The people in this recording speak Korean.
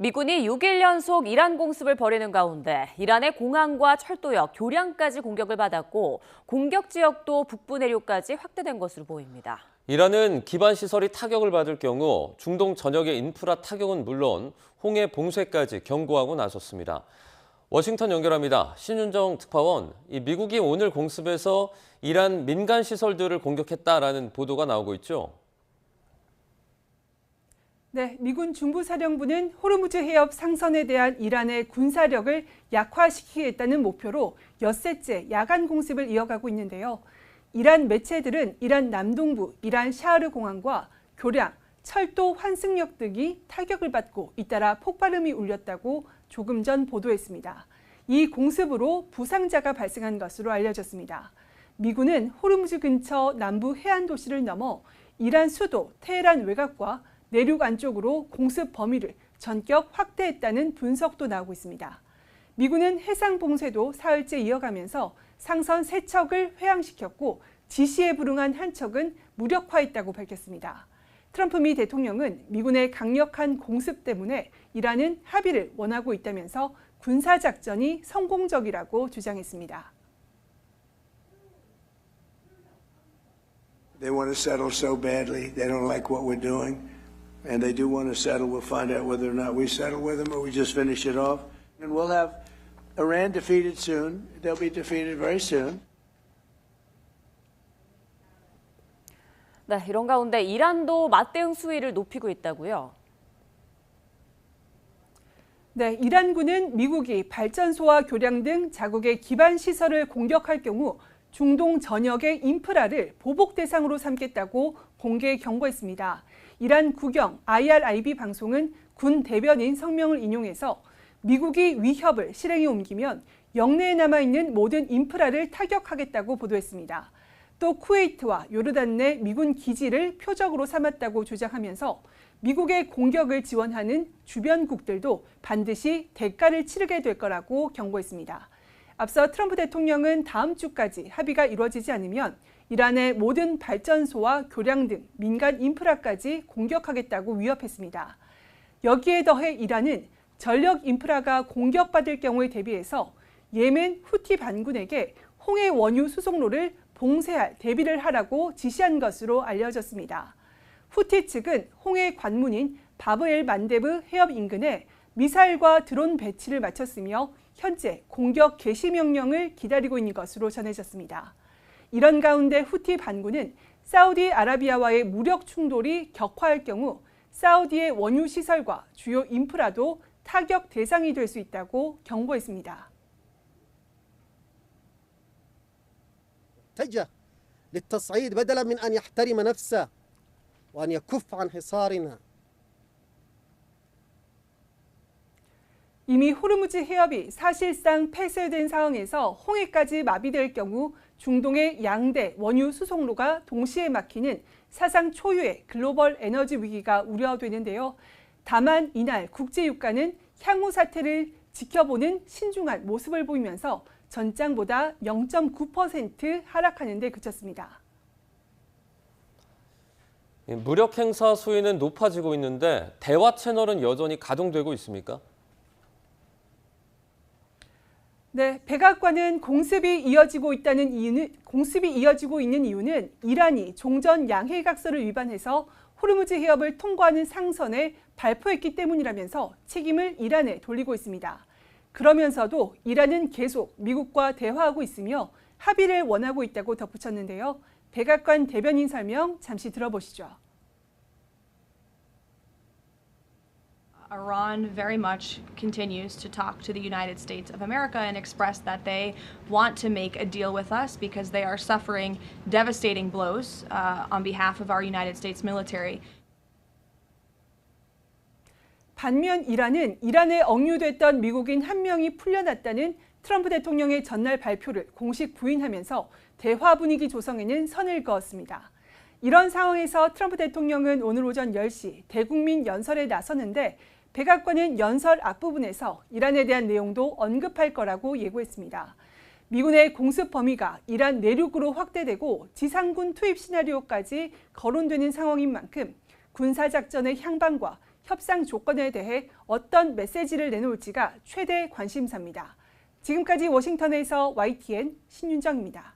미군이 6일 연속 이란 공습을 벌이는 가운데 이란의 공항과 철도역, 교량까지 공격을 받았고 공격 지역도 북부 내륙까지 확대된 것으로 보입니다. 이란은 기반 시설이 타격을 받을 경우 중동 전역의 인프라 타격은 물론 홍해 봉쇄까지 경고하고 나섰습니다. 워싱턴 연결합니다. 신윤정 특파원, 미국이 오늘 공습에서 이란 민간 시설들을 공격했다라는 보도가 나오고 있죠. 네, 미군 중부사령부는 호르무즈 해협 상선에 대한 이란의 군사력을 약화시키겠다는 목표로 엿새째 야간 공습을 이어가고 있는데요. 이란 매체들은 이란 남동부 이란 샤흐르 공항과 교량, 철도 환승역 등이 타격을 받고 잇따라 폭발음이 울렸다고 조금 전 보도했습니다. 이 공습으로 부상자가 발생한 것으로 알려졌습니다. 미군은 호르무즈 근처 남부 해안 도시를 넘어 이란 수도 테헤란 외곽과 내륙 안쪽으로 공습 범위를 전격 확대했다는 분석도 나오고 있습니다. 미군은 해상 봉쇄도 사흘째 이어가면서 상선 3척을 회항시켰고 지시에 불응한 한 척은 무력화했다고 밝혔습니다. 트럼프 미 대통령은 미군의 강력한 공습 때문에 이란은 합의를 원하고 있다면서 군사작전이 성공적이라고 주장했습니다. They want to settle so badly. They don't like what we're doing. And they do want to settle. We'll find out whether or not we settle with them or we just finish it off. And we'll have Iran defeated soon. They'll be defeated very soon. 네, 이런 가운데 이란도 맞대응 수위를 높이고 있다고요. 네, 이란군은 미국이 발전소와 교량 등 자국의 기반 시설을 공격할 경우 중동 전역의 인프라를 보복 대상으로 삼겠다고 공개 경고했습니다. 이란 국영 IRIB 방송은 군 대변인 성명을 인용해서 미국이 위협을 실행에 옮기면 영내에 남아있는 모든 인프라를 타격하겠다고 보도했습니다. 또 쿠웨이트와 요르단 내 미군 기지를 표적으로 삼았다고 주장하면서 미국의 공격을 지원하는 주변국들도 반드시 대가를 치르게 될 거라고 경고했습니다. 앞서 트럼프 대통령은 다음 주까지 합의가 이루어지지 않으면 이란의 모든 발전소와 교량 등 민간 인프라까지 공격하겠다고 위협했습니다. 여기에 더해 이란은 전력 인프라가 공격받을 경우에 대비해서 예멘 후티 반군에게 홍해 원유 수송로를 봉쇄할 대비를 하라고 지시한 것으로 알려졌습니다. 후티 측은 홍해 관문인 바브엘 만데브 해협 인근에 미사일과 드론 배치를 마쳤으며 현재 공격 개시 명령을 기다리고 있는 것으로 전해졌습니다. 이런 가운데 후티 반군은 사우디아라비아와의 무력 충돌이 격화할 경우 사우디의 원유 시설과 주요 인프라도 타격 대상이 될 수 있다고 경고했습니다. اتجه للتصعيد بدلا من أن يحترم نفسه وأن يكف عن حصارنا. 이미 호르무즈 해협이 사실상 폐쇄된 상황에서 홍해까지 마비될 경우 중동의 양대 원유 수송로가 동시에 막히는 사상 초유의 글로벌 에너지 위기가 우려되는데요. 다만 이날 국제유가는 향후 사태를 지켜보는 신중한 모습을 보이면서 전장보다 0.9% 하락하는 데 그쳤습니다. 무력 행사 수위는 높아지고 있는데 대화 채널은 여전히 가동되고 있습니까? 네, 백악관은 공습이 이어지고 있는 이유는 이란이 종전 양해각서를 위반해서 호르무즈 해협을 통과하는 상선에 발포했기 때문이라면서 책임을 이란에 돌리고 있습니다. 그러면서도 이란은 계속 미국과 대화하고 있으며 합의를 원하고 있다고 덧붙였는데요. 백악관 대변인 설명 잠시 들어보시죠. Iran very much continues to talk to the United States of America and express that they want to make a deal with us because they are suffering devastating blows on behalf of our United States military. 반면 이란에 억류됐던 미국인 한 명이 풀려났다는 트럼프 대통령의 전날 발표를 공식 부인하면서 대화 분위기 조성에는 선을 그었습니다. 이런 상황에서 트럼프 대통령은 오늘 오전 10시 대국민 연설에 나서는데 백악관은 연설 앞부분에서 이란에 대한 내용도 언급할 거라고 예고했습니다. 미군의 공습 범위가 이란 내륙으로 확대되고 지상군 투입 시나리오까지 거론되는 상황인 만큼 군사작전의 향방과 협상 조건에 대해 어떤 메시지를 내놓을지가 최대 관심사입니다. 지금까지 워싱턴에서 YTN 신윤정입니다.